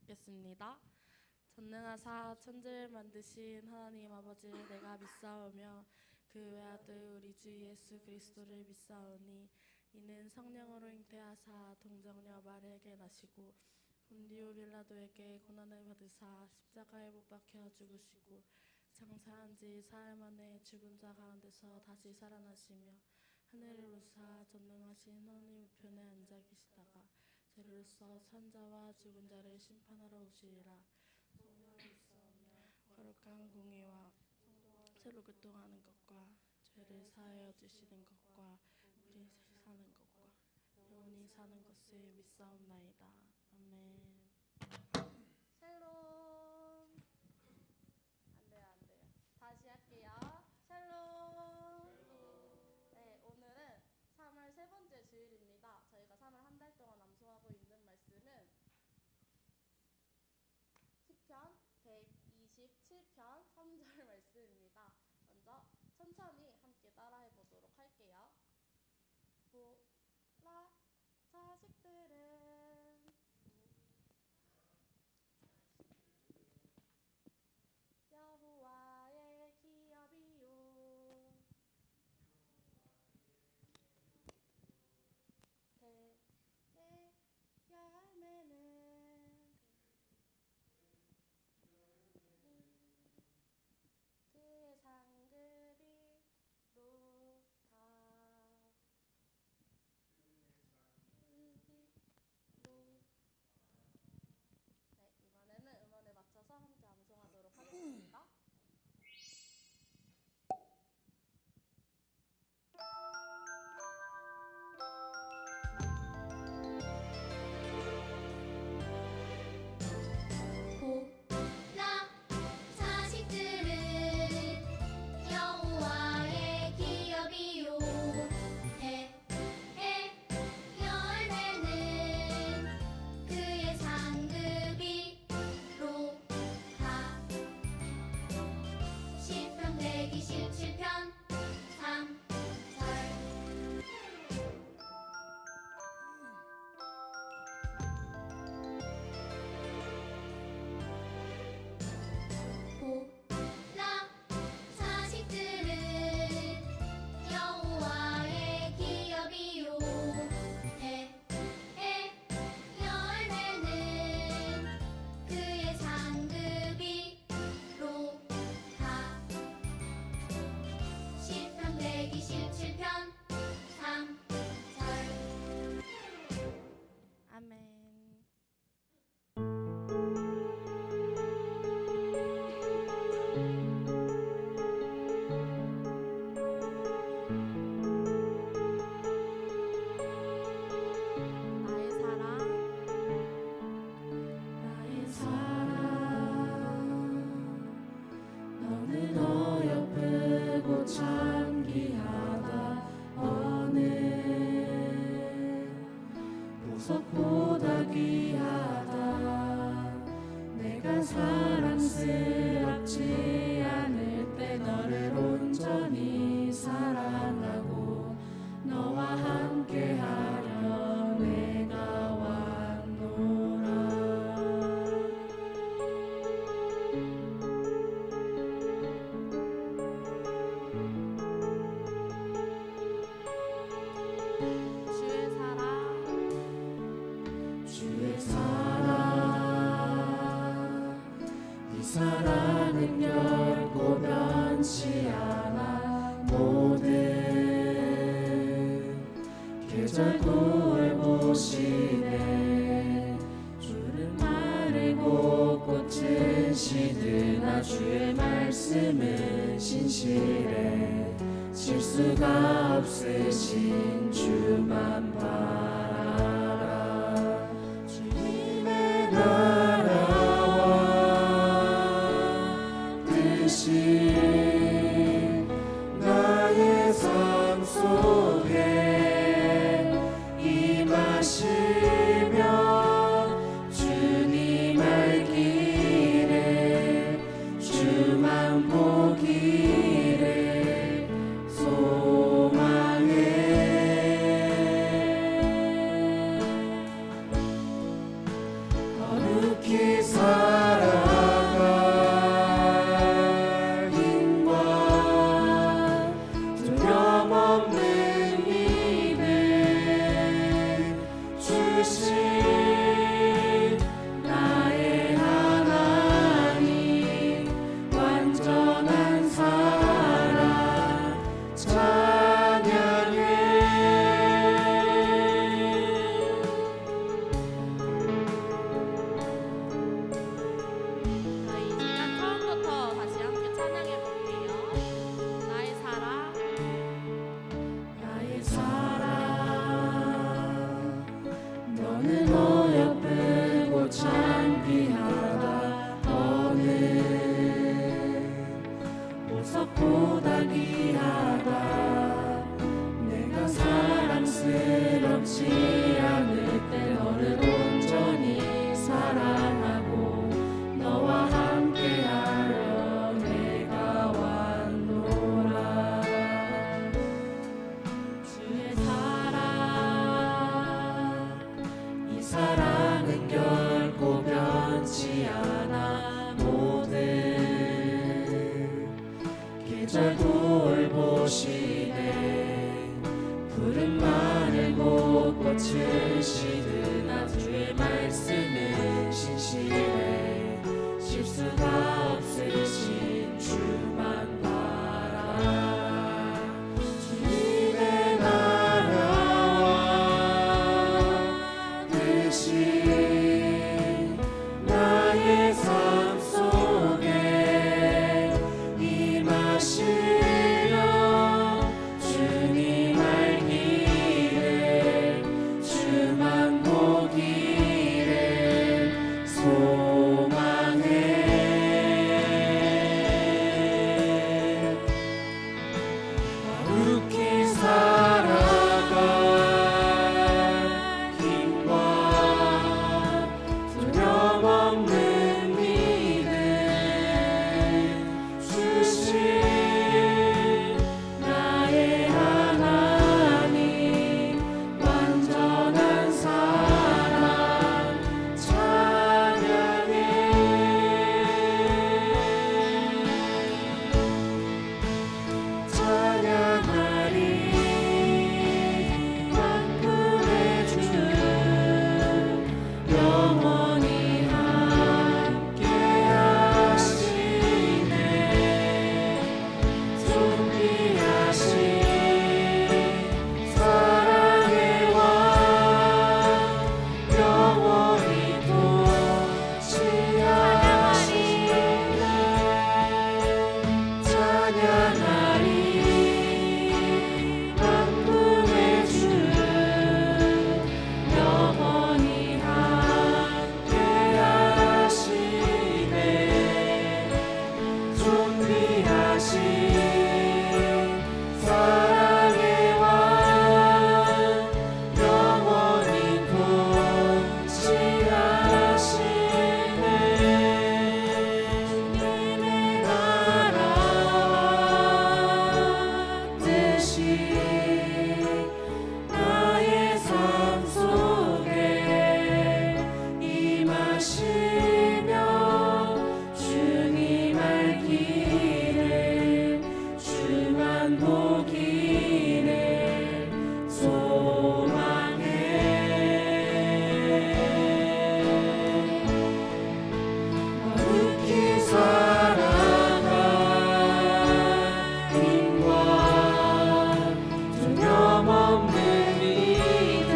받겠습니다. 전능하사 천지를 만드신 하나님 아버지를 내가 믿사오며 그 외아들 우리 주 예수 그리스도를 믿사오니 이는 성령으로 잉태하사 동정녀 마리아에게 나시고 본디오 빌라도에게 고난을 받으사 십자가에 못 박혀 죽으시고 장사한 지 사흘 만에 죽은 자 가운데서 다시 살아나시며 하늘을 오르사 전능하신 하나님 우편에 앉아 계시다가 죄로서 산자와 죽은 자를 심판하러 오시리라. 성령을 믿사오며 거룩한 공의와 새로 교통하는 것과 죄를 사하여 주시는 것과 우리 사는 것과 영원히 사는 것을 믿사옵나이다. 아멘. 샬롬. 안 돼요. 다시 할게요. 샬롬. 네, 오늘은 3월 세 번째 주일입니다. 저희가 3월 한 달 동안 암송하고 있는 말씀은 시편 127편 3절 말씀입니다. 먼저 천천히 함께 따라해 보도록 할게요. 보라 자식들은 여호와의 기업이요 대의 열매는 그의 상급이로다. 네, 이번에는 음원에 맞춰서 함께 암송하도록 하겠습니다. 보라 자식들은 여호와의 기업이요 대의 열매는 그의 상급이로다. 시편 127편 3절. 보라 자식들은 여호와의 기업이요 대의 열매는 그의 상급이로다. 시편 127편 3절. 아멘. 나의 사랑, 나의 사랑, 너는 어여쁘고 참 귀하다. 어느 보석보다 귀하다. 내가 사랑스럽지 않을 때 너를 온전히 사랑하고 너와 함께하려 내가 왔노라. 주의 사랑, 주의 사랑, 이 사랑은 결코 변치 않아. 모든 계절 돌보시네. 주는 마르고 꽃은 시드나 주의 말씀은 신실해. 실수가 없으신 주만 바라라. 주님의 나라와 뜻이 나의 삶 속에 임하시며 주님 알기를 주만 보기를 소망해. 우리의 삶 속에 임하시며 주님 알기를 주만 보기를 소망해. 거룩히 살아갈 힘과 두려움 없는 믿음 주신 나의 하나님 완전한 사랑 찬양해. 찬양하리 만군의 주 영원히 함께하시네. 존귀하신 사랑의 왕 영원히 통치하시네. 찬양하리 만군의 주 영원히 함께하시네. 존귀하신 사랑의 왕 영원히 통치하시네. 주님의 나라와 뜻이 나의 삶 속에 임하시며 주님 알기를 주만 보기를 소망해. 거룩히 살아갈 힘과 두려움 없는 믿음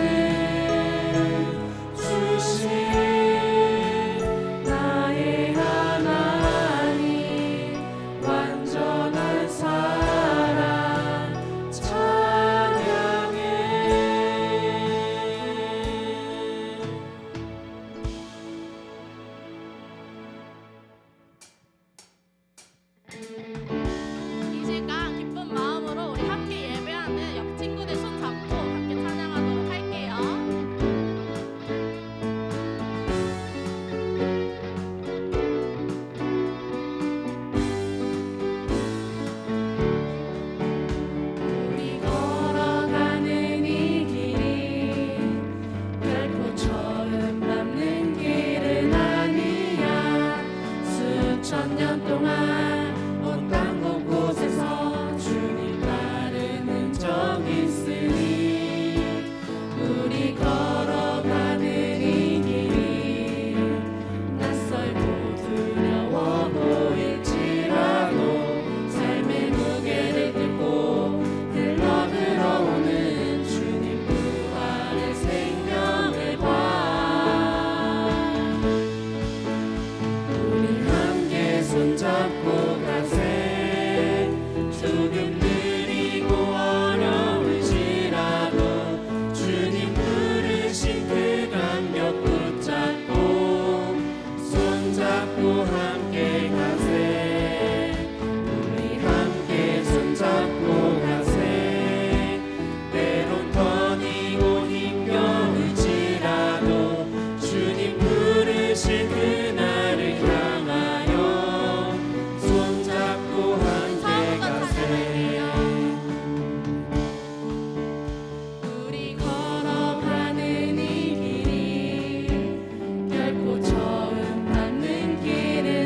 주신 나의 하나님 완전한 사랑 찬양해. 이 시간 기쁜 마음으로 우리 함께 예배하는 옆 친구들 손 잡고 함께 찬양하도록 할게요. 우리 걸어가는 이 길이 결코 처음 밟는 길은 아니야. 수천 년 동안 온 땅 곳곳에서 주님 따르는 적 있으니 우리 걸어가는 이 길이 낯설고 두려워 보일지라도 삶의 무게를 딛고 흘러 들어오는 주님 부활의 생명을 봐. 우리 함께 손잡고 가세. 조금 느리고 어려울지라도 주님 부르신 그 강력 붙잡고 손잡고 함께 가세. 우리 함께 손잡고 가세. 때론 더디고 힘겨울지라도 주님 부르신 그날을 향하여 손잡고 함께 가세. 우리 걸어가는 이 길이 결코 처음 밟는 길은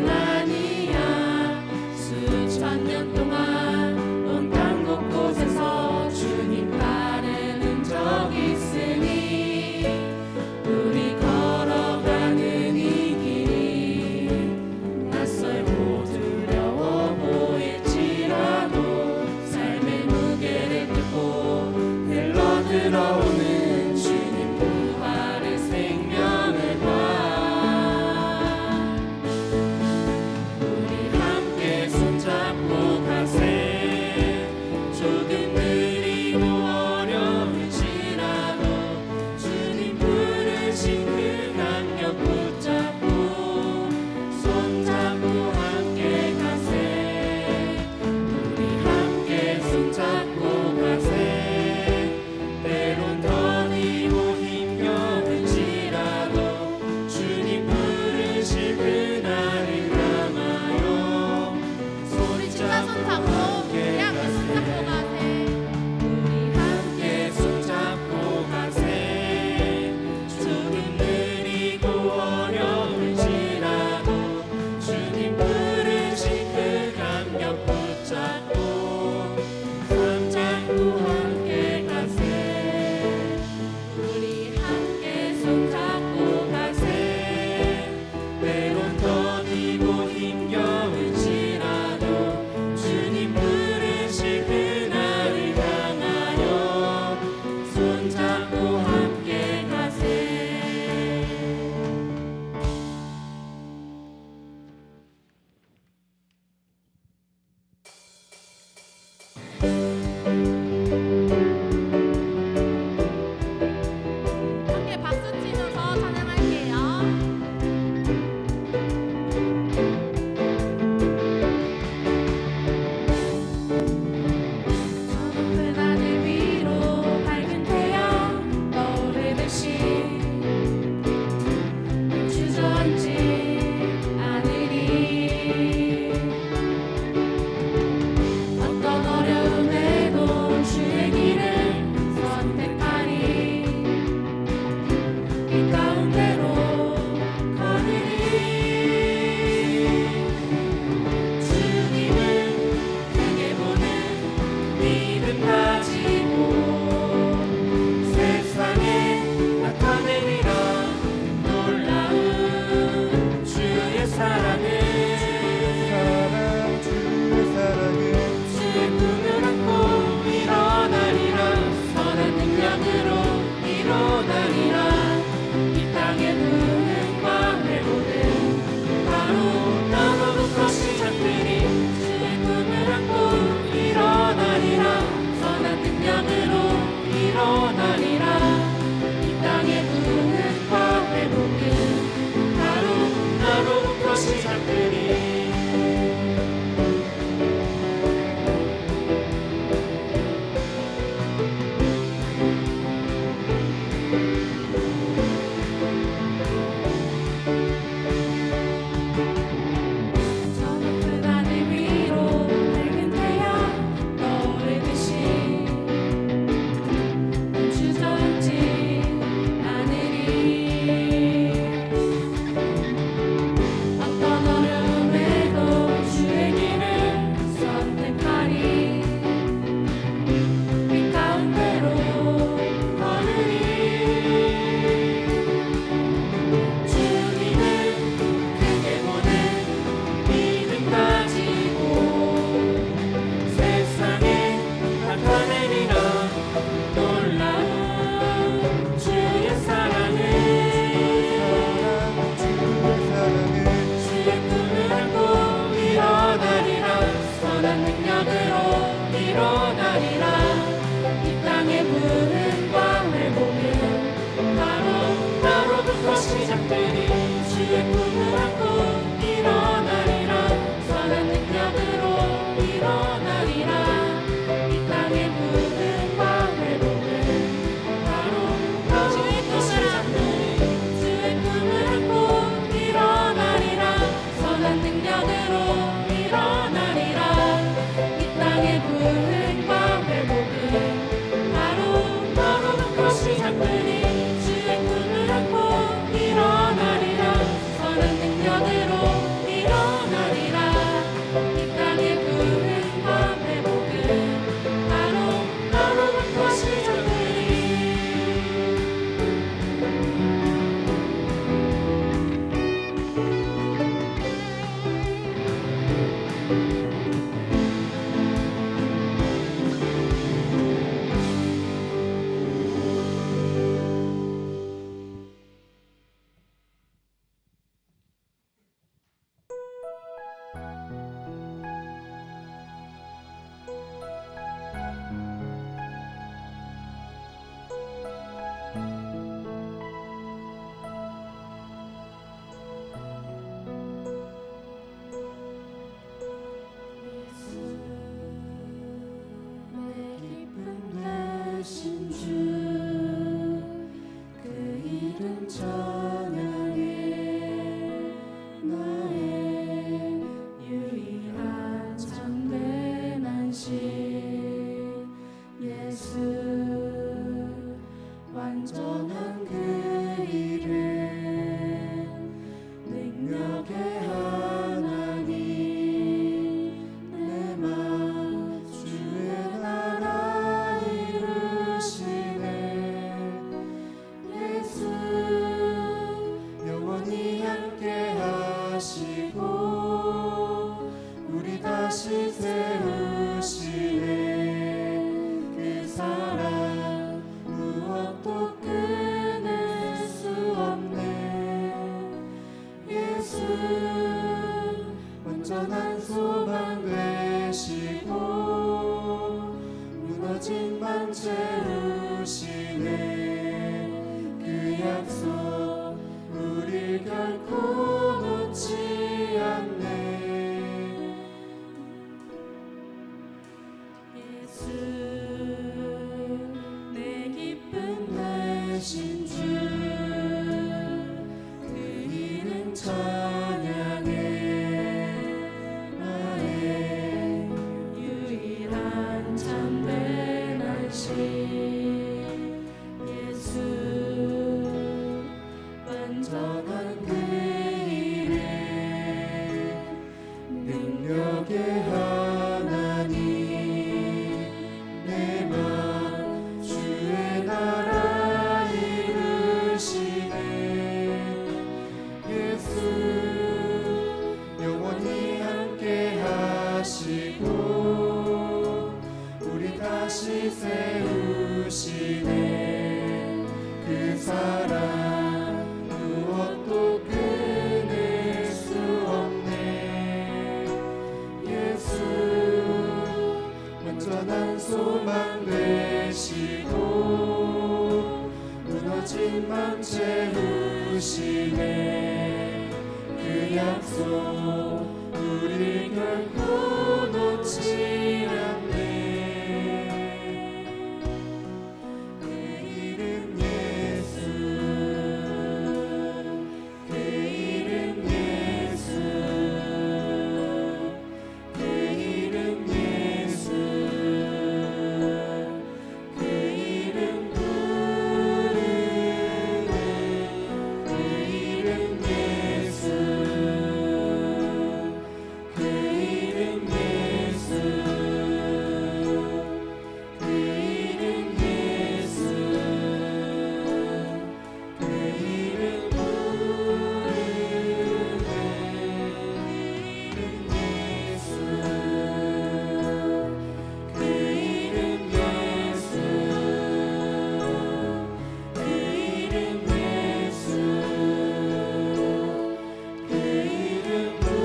사랑은 주의 꿈을 안고 일어나리라. 선한 능력으로 일어나리라. 이 땅의 부흥과 회복은 바로 너로부터 시작되리. 주의 꿈을 안고 일어나리라. 선한 능력으로 일어나리라. 이 땅의 부흥과 회복은 바로 너로부터 시작되리. 저 높은 하늘 위로 밝은 태양 떠오르듯이 주저앉지 않으리. 어떤 어려움에도 주의 길을 선택하리. 빛 가운데로 걸으리. 주님을 크게 보는 믿음 가지고 세상에 나타내리라. 놀라운 주의 사랑을 주의 꿈을 안고 일어나리라. 선한 능력으로 일어나리라. 이 땅의 부흥과 회복은 바로 너로부터 시작되리. 주의 꿈을 안고 일어나리라. 선한 능력으로 일어나리라. 이 땅의 부흥과 회복은 바로 너로부터 시작되리. 주의 꿈을 안고 일어나리라. 선한 능력으로 일어나리라. 이 땅의 부흥과 회복은 바로 너로부터 시작되리. 주의 꿈을 안고 일어나리라. 선한 능력으로 일어나리라. 이 땅의 부흥과 회복은 바로 너로부터 시작되리. 내 기쁨 되신 주, 그 이름 찬양해. 나의 유일한 참된 안식 예수, 완전한 그 이름, 능력의 하나님, 내 맘 주의 나라 이루시네. 예수 영원히 함께 하시고 우리 다시 세우시네. 그 사랑 무엇도 끊을 수 없네. 예수 완전한 소망 되시고 무너진 맘 채우시네. 그 약속 우리 결코 놓지 않네. 예수 내 기쁨 되신 주, 그 이름 찬양해. 나의 유일한 참된 안식 약속 우리 결코 놓지 않네. 그 이름 예수, 그 이름 예수, 그 이름 예수, 그 이름 부르네. 그 이름 예수, 그 이름 예수, 그 이름 예수, 그 이름 부르네. 그 이름 예수, 그 이름 예수, 그 이름 부르네.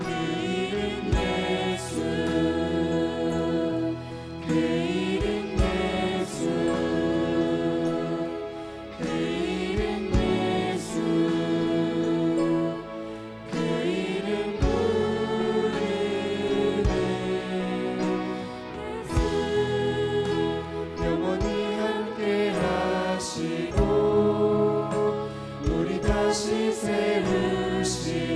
그 이름 예수, 그 이름 예수, 그 이름 예수, 그 이름 부르네. 예수 영원히 함께 하시고 우리 다시 세우시네.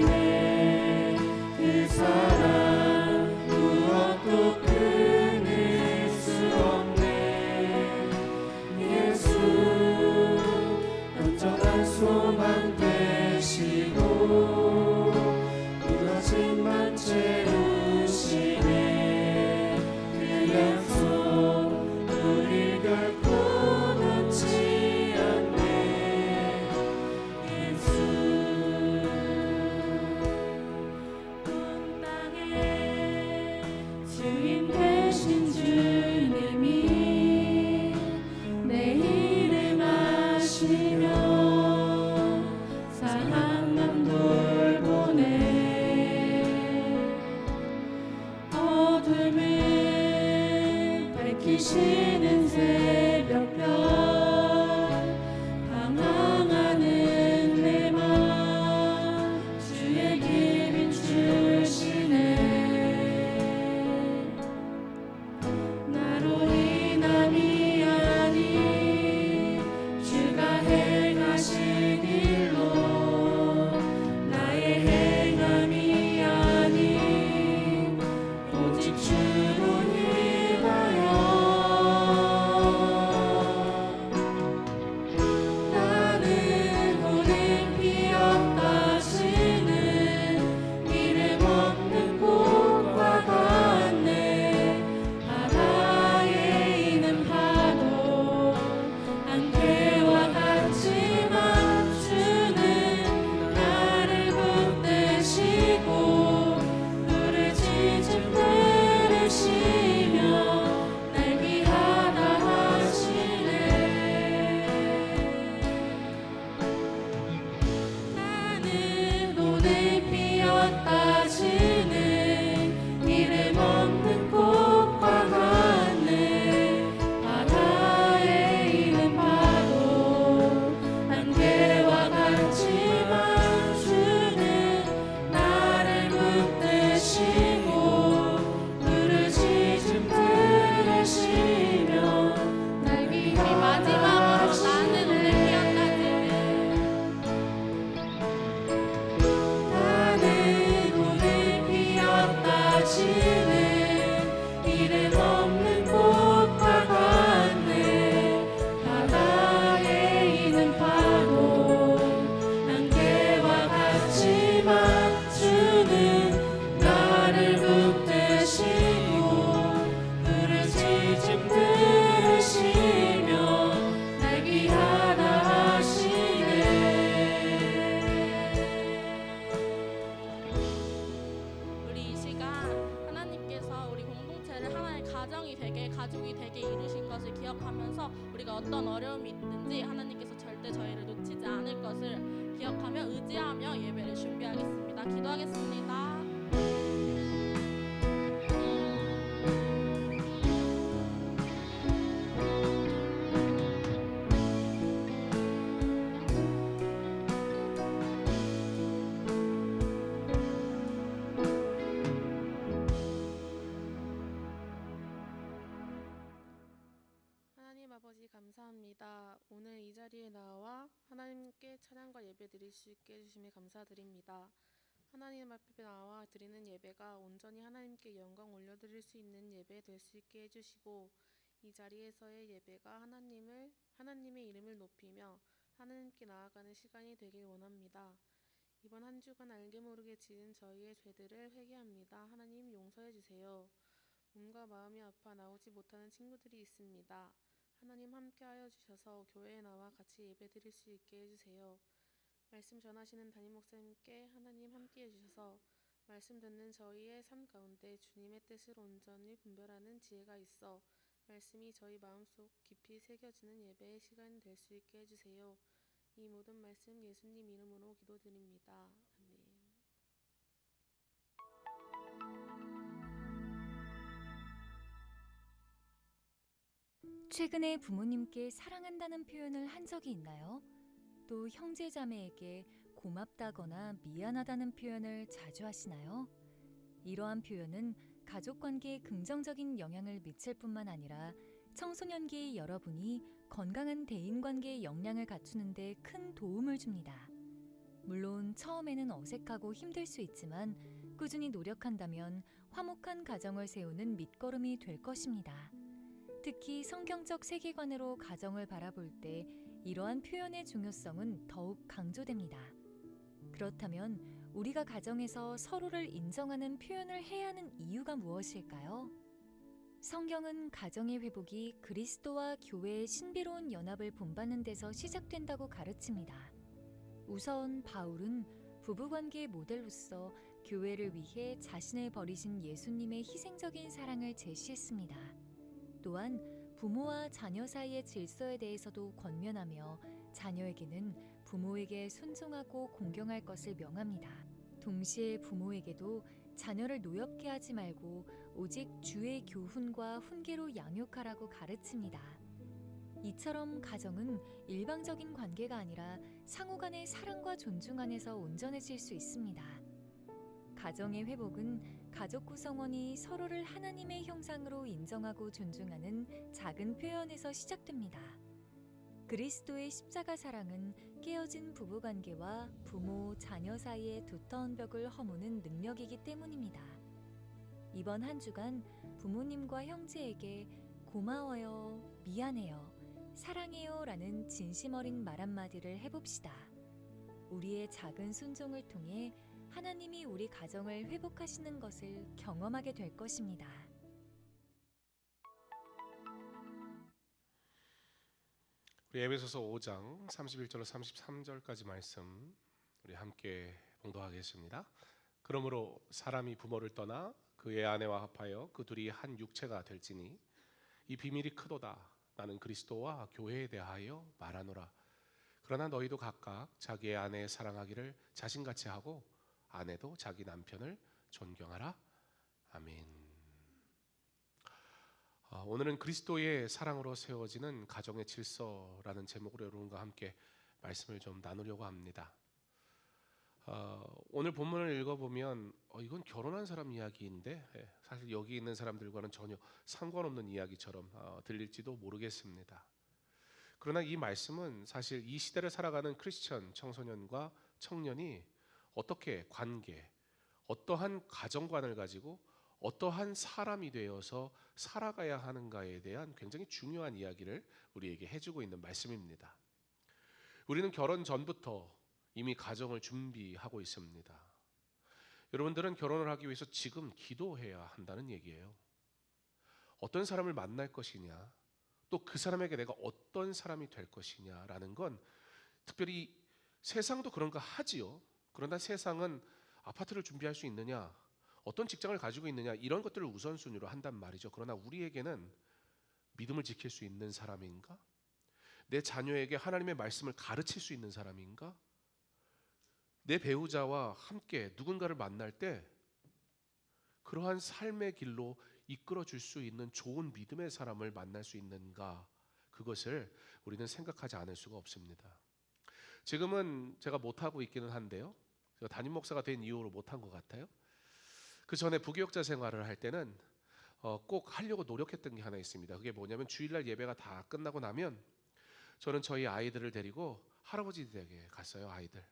그 사랑 무엇도 끊을 수 없네. 예수 온전한 소망 되시고 무너짐만 채우시네. 그 약속 우릴 결코 놓지 않네. 예수 온 땅에 주인 되신 주님이 내 이름 아시며 사랑만 돌보네. 어둠을 밝히시는 새벽별 방황하는 내 맘 주의 길을 주시네. 나로 인함이 아니 주가 행하신 일로 나의 행함이 아니 오직 주로 인하여 나는 오늘 피었다 지는 이름 없는 꽃과 같네. 바다에 있는 파도 안개와 같지만 주는 나를 붙드시고 물을 짖은 들으시며 날 귀하다 하시네. 나는 오늘 피었다 지는 이름 없는 꽃과 같네. 바다에 있는 파도 안개와 같지만 주는 나를 붙드시고 물을 짖음 들으시며 날 귀하다 마지막으로 나는 오늘 피었다 나는 오늘 피었다 지는 이름 없는 꽃과 같네. 바다에 있는 파도 안개와 같지만 주는 나를 붙드시고 물을 짖음 들으시며 날 귀하다 하시네. 우리 이 시간 하나님께서 우리 공동체를 하나의 가정이 되게 가족이 되게 이루신 것을 기억하면서 우리가 어떤 어려움이 있든지 하나님께서 절대 저희를 놓치지 않을 것을 기억하며 의지하며 예배를 준비하겠습니다. 기도하겠습니다. 예배 드릴 수 있게 해주심에 감사드립니다. 하나님 앞에 나와 드리는 예배가 온전히 하나님께 영광 올려드릴 수 있는 예배 될 수 있게 해주시고, 이 자리에서의 예배가 하나님의 이름을 높이며 하나님께 나아가는 시간이 되길 원합니다. 이번 한 주간 알게 모르게 지은 저희의 죄들을 회개합니다. 하나님 용서해 주세요. 몸과 마음이 아파 나오지 못하는 친구들이 있습니다. 하나님 함께하여 주셔서 교회에 나와 같이 예배 드릴 수 있게 해주세요. 말씀 전하시는 담임 목사님께 하나님 함께해 주셔서 말씀 듣는 저희의 삶 가운데 주님의 뜻을 온전히 분별하는 지혜가 있어 말씀이 저희 마음속 깊이 새겨지는 예배의 시간 될 수 있게 해주세요. 이 모든 말씀 예수님 이름으로 기도드립니다. 아멘. 최근에 부모님께 사랑한다는 표현을 한 적이 있나요? 또 형제자매에게 고맙다거나 미안하다는 표현을 자주 하시나요? 이러한 표현은 가족관계에 긍정적인 영향을 미칠 뿐만 아니라 청소년기의 여러분이 건강한 대인관계의 역량을 갖추는 데 큰 도움을 줍니다. 물론 처음에는 어색하고 힘들 수 있지만 꾸준히 노력한다면 화목한 가정을 세우는 밑거름이 될 것입니다. 특히 성경적 세계관으로 가정을 바라볼 때 이러한 표현의 중요성은 더욱 강조됩니다. 그렇다면 우리가 가정에서 서로를 인정하는 표현을 해야 하는 이유가 무엇일까요? 성경은 가정의 회복이 그리스도와 교회의 신비로운 연합을 본받는 데서 시작된다고 가르칩니다. 우선 바울은 부부관계의 모델로서 교회를 위해 자신을 버리신 예수님의 희생적인 사랑을 제시했습니다. 또한 부모와 자녀 사이의 질서에 대해서도 권면하며 자녀에게는 부모에게 순종하고 공경할 것을 명합니다. 동시에 부모에게도 자녀를 노엽게 하지 말고 오직 주의 교훈과 훈계로 양육하라고 가르칩니다. 이처럼 가정은 일방적인 관계가 아니라 상호 간의 사랑과 존중 안에서 온전해질 수 있습니다. 가정의 회복은 가족 구성원이 서로를 하나님의 형상으로 인정하고 존중하는 작은 표현에서 시작됩니다. 그리스도의 십자가 사랑은 깨어진 부부관계와 부모, 자녀 사이의 두터운 벽을 허무는 능력이기 때문입니다. 이번 한 주간 부모님과 형제에게 고마워요, 미안해요, 사랑해요 라는 진심 어린 말 한마디를 해봅시다. 우리의 작은 순종을 통해 하나님이 우리 가정을 회복하시는 것을 경험하게 될 것입니다. 우리 에베소서 5장 31절로 33절까지 말씀 우리 함께 봉독하겠습니다. 그러므로 사람이 부모를 떠나 그의 아내와 합하여 그 둘이 한 육체가 될지니 이 비밀이 크도다. 나는 그리스도와 교회에 대하여 말하노라. 그러나 너희도 각각 자기의 아내 사랑하기를 자신같이 하고 아내도 자기 남편을 존경하라. 아멘. 오늘은 그리스도의 사랑으로 세워지는 가정의 질서라는 제목으로 여러분과 함께 말씀을 좀 나누려고 합니다. 오늘 본문을 읽어보면 이건 결혼한 사람 이야기인데 사실 여기 있는 사람들과는 전혀 상관없는 이야기처럼 들릴지도 모르겠습니다. 그러나 이 말씀은 사실 이 시대를 살아가는 크리스천 청소년과 청년이 어떻게 관계, 어떠한 가정관을 가지고 어떠한 사람이 되어서 살아가야 하는가에 대한 굉장히 중요한 이야기를 우리에게 해주고 있는 말씀입니다. 우리는 결혼 전부터 이미 가정을 준비하고 있습니다. 여러분들은 결혼을 하기 위해서 지금 기도해야 한다는 얘기예요. 어떤 사람을 만날 것이냐, 또 그 사람에게 내가 어떤 사람이 될 것이냐라는 건 특별히 세상도 그런가 하지요. 그러나 세상은 아파트를 준비할 수 있느냐, 어떤 직장을 가지고 있느냐 이런 것들을 우선순위로 한단 말이죠. 그러나 우리에게는 믿음을 지킬 수 있는 사람인가? 내 자녀에게 하나님의 말씀을 가르칠 수 있는 사람인가? 내 배우자와 함께 누군가를 만날 때 그러한 삶의 길로 이끌어 줄 수 있는 좋은 믿음의 사람을 만날 수 있는가? 그것을 우리는 생각하지 않을 수가 없습니다. 지금은 제가 못하고 있기는 한데요. 제가 담임 목사가 된 이후로 못한 것 같아요. 그 전에 부교육자 생활을 할 때는 꼭 하려고 노력했던 게 하나 있습니다. 그게 뭐냐면 주일날 예배가 다 끝나고 나면 저는 저희 아이들을 데리고 할아버지 댁에 갔어요. 아이들.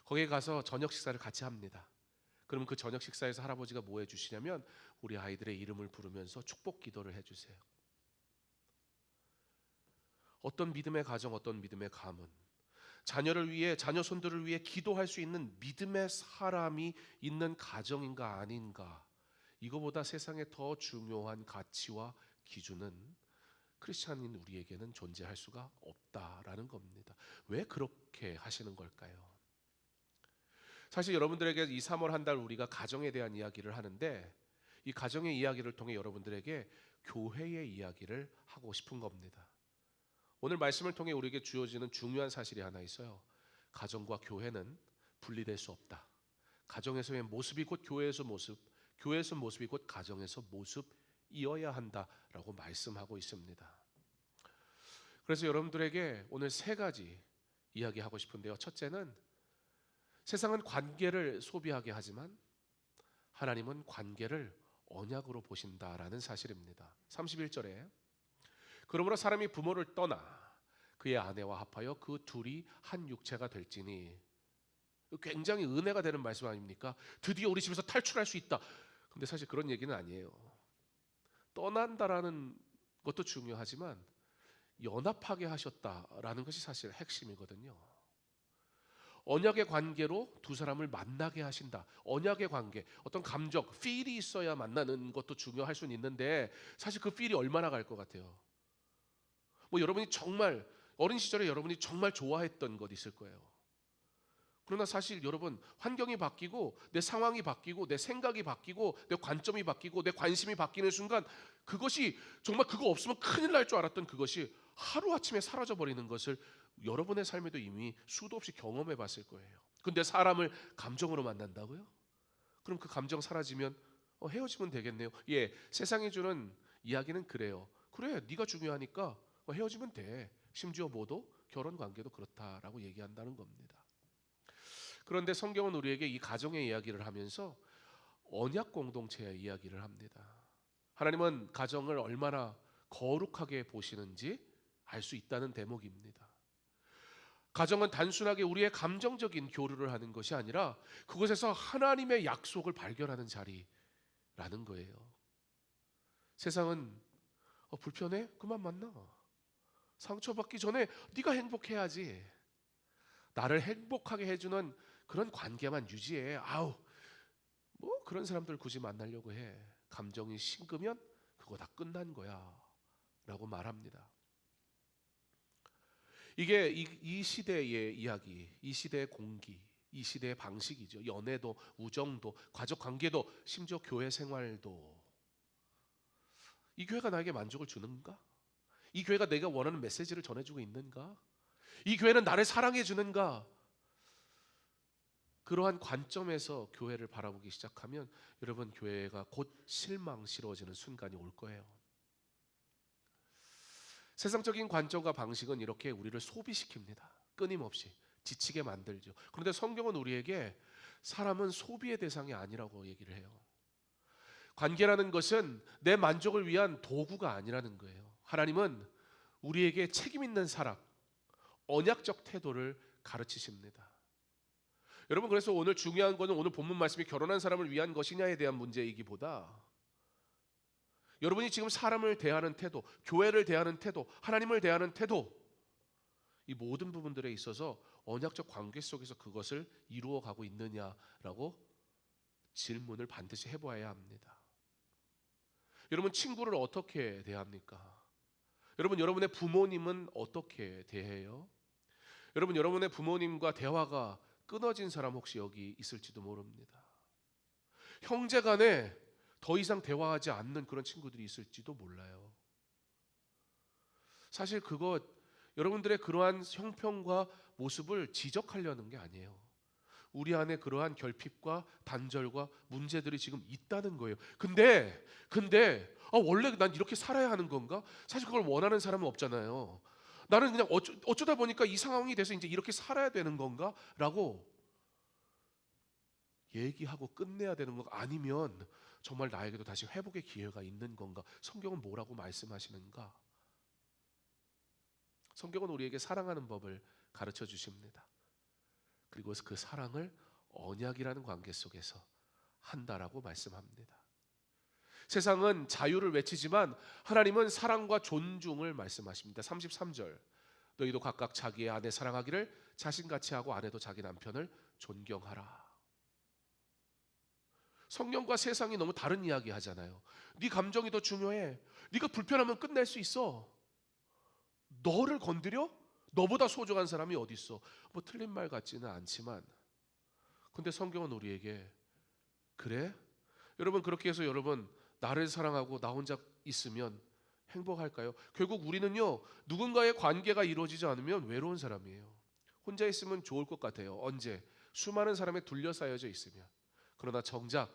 거기에 가서 저녁 식사를 같이 합니다. 그럼 그 저녁 식사에서 할아버지가 뭐 해주시냐면 우리 아이들의 이름을 부르면서 축복 기도를 해주세요. 어떤 믿음의 가정, 어떤 믿음의 가문, 자녀를 위해, 자녀 손들을 위해 기도할 수 있는 믿음의 사람이 있는 가정인가 아닌가, 이거보다 세상에 더 중요한 가치와 기준은 크리스찬인 우리에게는 존재할 수가 없다라는 겁니다. 왜 그렇게 하시는 걸까요? 사실 여러분들에게 이 3월 한 달 우리가 가정에 대한 이야기를 하는데, 이 가정의 이야기를 통해 여러분들에게 교회의 이야기를 하고 싶은 겁니다. 오늘 말씀을 통해 우리에게 주어지는 중요한 사실이 하나 있어요. 가정과 교회는 분리될 수 없다. 가정에서의 모습이 곧 교회에서 모습, 교회에서 모습이 곧 가정에서 모습이어야 한다라고 말씀하고 있습니다. 그래서 여러분들에게 오늘 3가지 이야기하고 싶은데요. 첫째는 세상은 관계를 소비하게 하지만 하나님은 관계를 언약으로 보신다라는 사실입니다. 31절에 그러므로 사람이 부모를 떠나 그의 아내와 합하여 그 둘이 한 육체가 될지니, 굉장히 은혜가 되는 말씀 아닙니까? 드디어 우리 집에서 탈출할 수 있다. 근데 사실 그런 얘기는 아니에요. 떠난다라는 것도 중요하지만 연합하게 하셨다라는 것이 사실 핵심이거든요. 언약의 관계로 두 사람을 만나게 하신다. 언약의 관계, 어떤 감정, 필이 있어야 만나는 것도 중요할 수는 있는데 사실 그 필이 얼마나 갈 것 같아요? 뭐 여러분이 정말 어린 시절에 여러분이 정말 좋아했던 것 있을 거예요. 그러나 사실 여러분, 환경이 바뀌고 내 상황이 바뀌고 내 생각이 바뀌고 내 관점이 바뀌고 내 관심이 바뀌는 순간, 그것이 정말 그거 없으면 큰일 날 줄 알았던 그것이 하루아침에 사라져 버리는 것을 여러분의 삶에도 이미 수도 없이 경험해 봤을 거예요. 근데 사람을 감정으로 만난다고요? 그럼 그 감정 사라지면 헤어지면 되겠네요. 예, 세상이 주는 이야기는 그래요. 그래, 네가 중요하니까 헤어지면 돼. 심지어 뭐도 결혼 관계도 그렇다라고 얘기한다는 겁니다. 그런데 성경은 우리에게 이 가정의 이야기를 하면서 언약 공동체의 이야기를 합니다. 하나님은 가정을 얼마나 거룩하게 보시는지 알 수 있다는 대목입니다. 가정은 단순하게 우리의 감정적인 교류를 하는 것이 아니라 그곳에서 하나님의 약속을 발견하는 자리라는 거예요. 세상은 불편해? 그만 만나. 상처받기 전에 네가 행복해야지. 나를 행복하게 해주는 그런 관계만 유지해. 아우, 뭐 그런 사람들 굳이 만나려고 해. 감정이 싱그면 그거 다 끝난 거야 라고 말합니다. 이게 이 시대의 이야기, 이 시대의 공기, 이 시대의 방식이죠. 연애도, 우정도, 가족관계도, 심지어 교회 생활도. 이 교회가 나에게 만족을 주는가? 이 교회가 내가 원하는 메시지를 전해주고 있는가? 이 교회는 나를 사랑해 주는가? 그러한 관점에서 교회를 바라보기 시작하면 여러분, 교회가 곧 실망스러워지는 순간이 올 거예요. 세상적인 관점과 방식은 이렇게 우리를 소비시킵니다. 끊임없이 지치게 만들죠. 그런데 성경은 우리에게 사람은 소비의 대상이 아니라고 얘기를 해요. 관계라는 것은 내 만족을 위한 도구가 아니라는 거예요. 하나님은 우리에게 책임 있는 사랑, 언약적 태도를 가르치십니다. 여러분, 그래서 오늘 중요한 것은 오늘 본문 말씀이 결혼한 사람을 위한 것이냐에 대한 문제이기보다 여러분이 지금 사람을 대하는 태도, 교회를 대하는 태도, 하나님을 대하는 태도, 이 모든 부분들에 있어서 언약적 관계 속에서 그것을 이루어가고 있느냐라고 질문을 반드시 해보아야 합니다. 여러분, 친구를 어떻게 대합니까? 여러분, 여러분의 부모님은 어떻게 대해요? 여러분, 여러분의 부모님과 대화가 끊어진 사람 혹시 여기 있을지도 모릅니다. 형제 간에 더 이상 대화하지 않는 그런 친구들이 있을지도 몰라요. 사실 그것, 여러분들의 그러한 형편과 모습을 지적하려는 게 아니에요. 우리 안에 그러한 결핍과 단절과 문제들이 지금 있다는 거예요. 근데 원래 난 이렇게 살아야 하는 건가? 사실 그걸 원하는 사람은 없잖아요. 나는 그냥 어쩌다 보니까 이 상황이 돼서 이제 이렇게 살아야 되는 건가? 라고 얘기하고 끝내야 되는 건가? 아니면 정말 나에게도 다시 회복의 기회가 있는 건가? 성경은 뭐라고 말씀하시는가? 성경은 우리에게 사랑하는 법을 가르쳐 주십니다. 그리고 그 사랑을 언약이라는 관계 속에서 한다라고 말씀합니다. 세상은 자유를 외치지만 하나님은 사랑과 존중을 말씀하십니다. 33절, 너희도 각각 자기의 아내 사랑하기를 자신같이 하고 아내도 자기 남편을 존경하라. 성경과 세상이 너무 다른 이야기 하잖아요. 네 감정이 더 중요해. 네가 불편하면 끝낼 수 있어. 너를 건드려? 너보다 소중한 사람이 어디 있어? 뭐 틀린 말 같지는 않지만, 근데 성경은 우리에게, 그래? 여러분, 그렇게 해서 여러분 나를 사랑하고 나 혼자 있으면 행복할까요? 결국 우리는요, 누군가의 관계가 이루어지지 않으면 외로운 사람이에요. 혼자 있으면 좋을 것 같아요. 언제? 수많은 사람에 둘러싸여져 있으면. 그러나 정작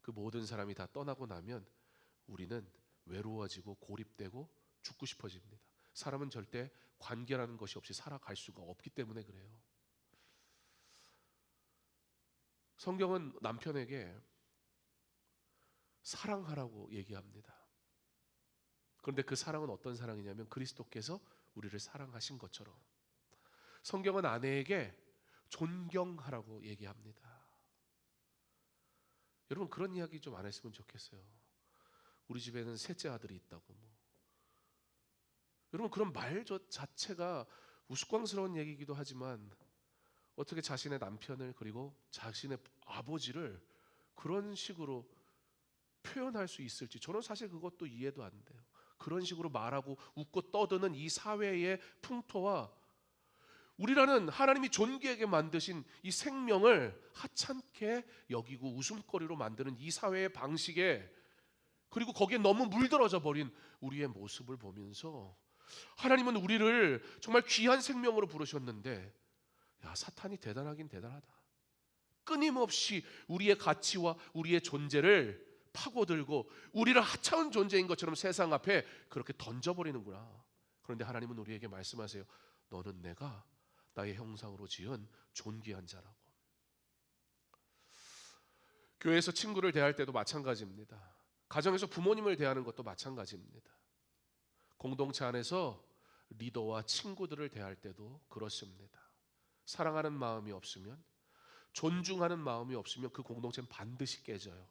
그 모든 사람이 다 떠나고 나면 우리는 외로워지고 고립되고 죽고 싶어집니다. 사람은 절대 관계라는 것이 없이 살아갈 수가 없기 때문에 그래요. 성경은 남편에게 사랑하라고 얘기합니다. 그런데 그 사랑은 어떤 사랑이냐면 그리스도께서 우리를 사랑하신 것처럼. 성경은 아내에게 존경하라고 얘기합니다. 여러분, 그런 이야기 좀 안 했으면 좋겠어요. 우리 집에는 셋째 아들이 있다고 여러분, 그런 말 자체가 우스꽝스러운 얘기이기도 하지만 어떻게 자신의 남편을 그리고 자신의 아버지를 그런 식으로 표현할 수 있을지 저는 사실 그것도 이해도 안 돼요. 그런 식으로 말하고 웃고 떠드는 이 사회의 풍토와 우리라는 하나님이 존귀하게 만드신 이 생명을 하찮게 여기고 웃음거리로 만드는 이 사회의 방식에, 그리고 거기에 너무 물들어져 버린 우리의 모습을 보면서 하나님은 우리를 정말 귀한 생명으로 부르셨는데, 야, 사탄이 대단하긴 대단하다. 끊임없이 우리의 가치와 우리의 존재를 파고들고 우리를 하찮은 존재인 것처럼 세상 앞에 그렇게 던져버리는구나. 그런데 하나님은 우리에게 말씀하세요. 너는 내가 나의 형상으로 지은 존귀한 자라고. 교회에서 친구를 대할 때도 마찬가지입니다. 가정에서 부모님을 대하는 것도 마찬가지입니다. 공동체 안에서 리더와 친구들을 대할 때도 그렇습니다. 사랑하는 마음이 없으면, 존중하는 마음이 없으면 그 공동체는 반드시 깨져요.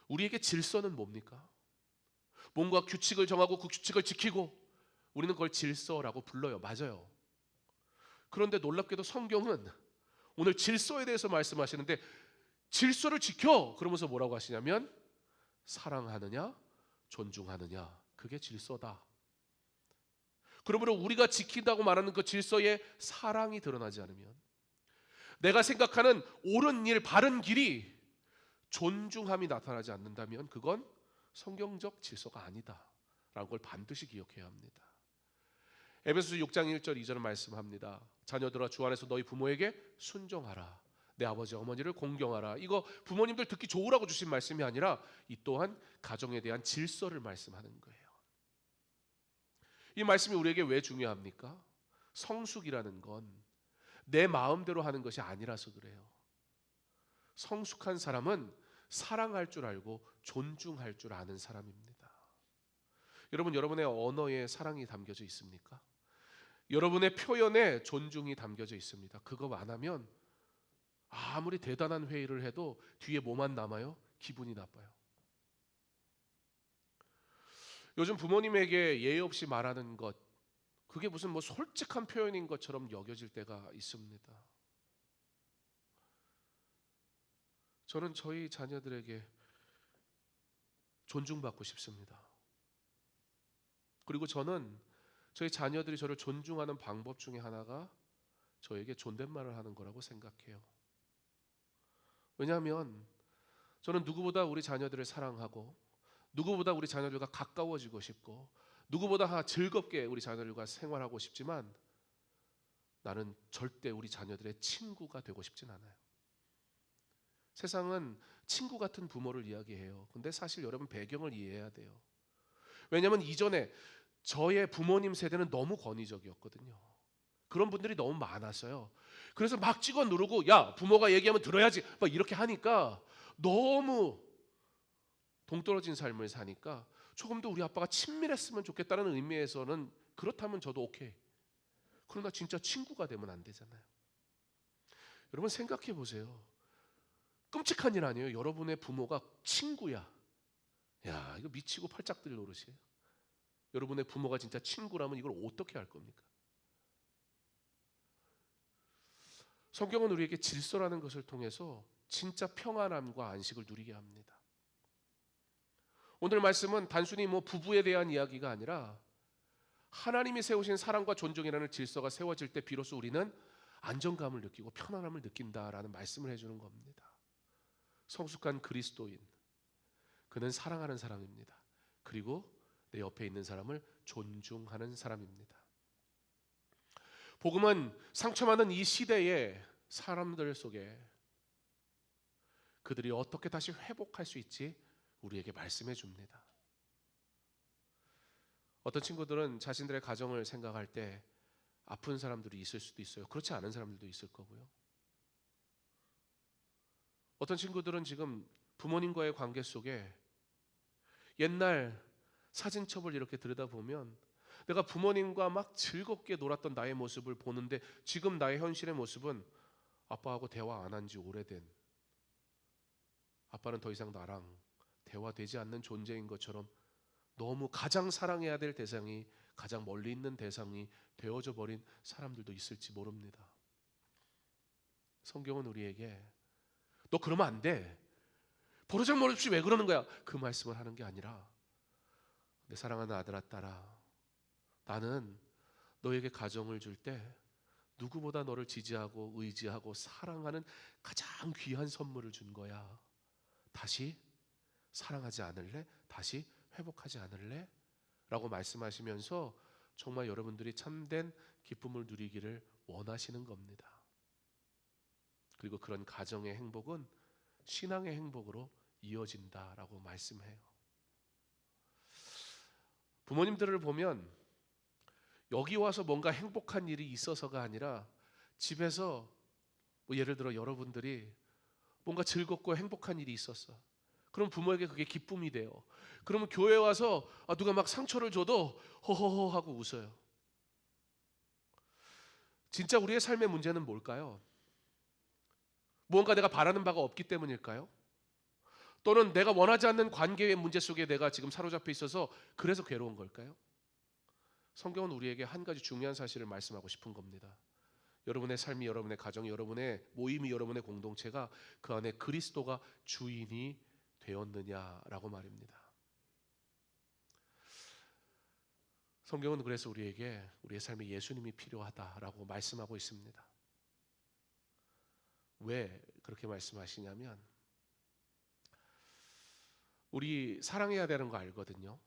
우리에게 질서는 뭡니까? 뭔가 규칙을 정하고 그 규칙을 지키고 우리는 그걸 질서라고 불러요. 맞아요. 그런데 놀랍게도 성경은 오늘 질서에 대해서 말씀하시는데, 질서를 지켜! 그러면서 뭐라고 하시냐면 사랑하느냐, 존중하느냐, 그게 질서다. 그러므로 우리가 지킨다고 말하는 그 질서에 사랑이 드러나지 않으면, 내가 생각하는 옳은 일, 바른 길이 존중함이 나타나지 않는다면 그건 성경적 질서가 아니다 라는 걸 반드시 기억해야 합니다. 에베소서 6장 1절 2절은 말씀합니다. 자녀들아, 주 안에서 너희 부모에게 순종하라. 내 아버지 어머니를 공경하라. 이거 부모님들 듣기 좋으라고 주신 말씀이 아니라 이 또한 가정에 대한 질서를 말씀하는 거예요. 이 말씀이 우리에게 왜 중요합니까? 성숙이라는 건 내 마음대로 하는 것이 아니라서 그래요. 성숙한 사람은 사랑할 줄 알고 존중할 줄 아는 사람입니다. 여러분, 여러분의 언어에 사랑이 담겨져 있습니까? 여러분의 표현에 존중이 담겨져 있습니다. 그거 안 하면 아무리 대단한 회의를 해도 뒤에 뭐만 남아요? 기분이 나빠요. 요즘 부모님에게 예의 없이 말하는 것, 그게 무슨 뭐 솔직한 표현인 것처럼 여겨질 때가 있습니다. 저는 저희 자녀들에게 존중받고 싶습니다. 그리고 저는 저희 자녀들이 저를 존중하는 방법 중에 하나가 저에게 존댓말을 하는 거라고 생각해요. 왜냐하면 저는 누구보다 우리 자녀들을 사랑하고, 누구보다 우리 자녀들과 가까워지고 싶고, 누구보다 즐겁게 우리 자녀들과 생활하고 싶지만 나는 절대 우리 자녀들의 친구가 되고 싶진 않아요. 세상은 친구 같은 부모를 이야기해요. 근데 사실 여러분 배경을 이해해야 돼요. 왜냐하면 이전에 저의 부모님 세대는 너무 권위적이었거든요. 그런 분들이 너무 많았어요. 그래서 막 찍어 누르고, 야, 부모가 얘기하면 들어야지, 막 이렇게 하니까 너무 동떨어진 삶을 사니까 조금 더 우리 아빠가 친밀했으면 좋겠다는 의미에서는 그렇다면 저도 오케이. 그러나 진짜 친구가 되면 안 되잖아요. 여러분 생각해 보세요. 끔찍한 일 아니에요? 여러분의 부모가 친구야. 야, 이거 미치고 팔짝 뛸 노릇이에요. 여러분의 부모가 진짜 친구라면 이걸 어떻게 할 겁니까? 성경은 우리에게 질서라는 것을 통해서 진짜 평안함과 안식을 누리게 합니다. 오늘 말씀은 단순히 부부에 대한 이야기가 아니라 하나님이 세우신 사랑과 존중이라는 질서가 세워질 때 비로소 우리는 안정감을 느끼고 편안함을 느낀다라는 말씀을 해주는 겁니다. 성숙한 그리스도인, 그는 사랑하는 사람입니다. 그리고 내 옆에 있는 사람을 존중하는 사람입니다. 복음은 상처받는 이 시대의 사람들 속에 그들이 어떻게 다시 회복할 수 있지 우리에게 말씀해 줍니다. 어떤 친구들은 자신들의 가정을 생각할 때 아픈 사람들이 있을 수도 있어요. 그렇지 않은 사람들도 있을 거고요. 어떤 친구들은 지금 부모님과의 관계 속에 옛날 사진첩을 이렇게 들여다보면 내가 부모님과 막 즐겁게 놀았던 나의 모습을 보는데 지금 나의 현실의 모습은 아빠하고 대화 안 한 지 오래된, 아빠는 더 이상 나랑 대화되지 않는 존재인 것처럼 너무 가장 사랑해야 될 대상이 가장 멀리 있는 대상이 되어져 버린 사람들도 있을지 모릅니다. 성경은 우리에게 너 그러면 안 돼, 버르장머리 왜 그러는 거야, 그 말씀을 하는 게 아니라 내 사랑하는 아들아 딸아, 나는 너에게 가정을 줄 때 누구보다 너를 지지하고 의지하고 사랑하는 가장 귀한 선물을 준 거야. 다시 사랑하지 않을래? 다시 회복하지 않을래? 라고 말씀하시면서 정말 여러분들이 참된 기쁨을 누리기를 원하시는 겁니다. 그리고 그런 가정의 행복은 신앙의 행복으로 이어진다라고 말씀해요. 부모님들을 보면 여기 와서 뭔가 행복한 일이 있어서가 아니라 집에서 예를 들어 여러분들이 뭔가 즐겁고 행복한 일이 있었어. 그럼 부모에게 그게 기쁨이 돼요. 그러면 교회 와서 누가 막 상처를 줘도 허허허 하고 웃어요. 진짜 우리의 삶의 문제는 뭘까요? 무언가 내가 바라는 바가 없기 때문일까요? 또는 내가 원하지 않는 관계의 문제 속에 내가 지금 사로잡혀 있어서 그래서 괴로운 걸까요? 성경은 우리에게 한 가지 중요한 사실을 말씀하고 싶은 겁니다. 여러분의 삶이, 여러분의 가정이, 여러분의 모임이, 여러분의 공동체가 그 안에 그리스도가 주인이 되었느냐라고 말입니다. 성경은 그래서 우리에게 우리의 삶에 예수님이 필요하다라고 말씀하고 있습니다. 왜 그렇게 말씀하시냐면 우리 사랑해야 되는 거 알거든요.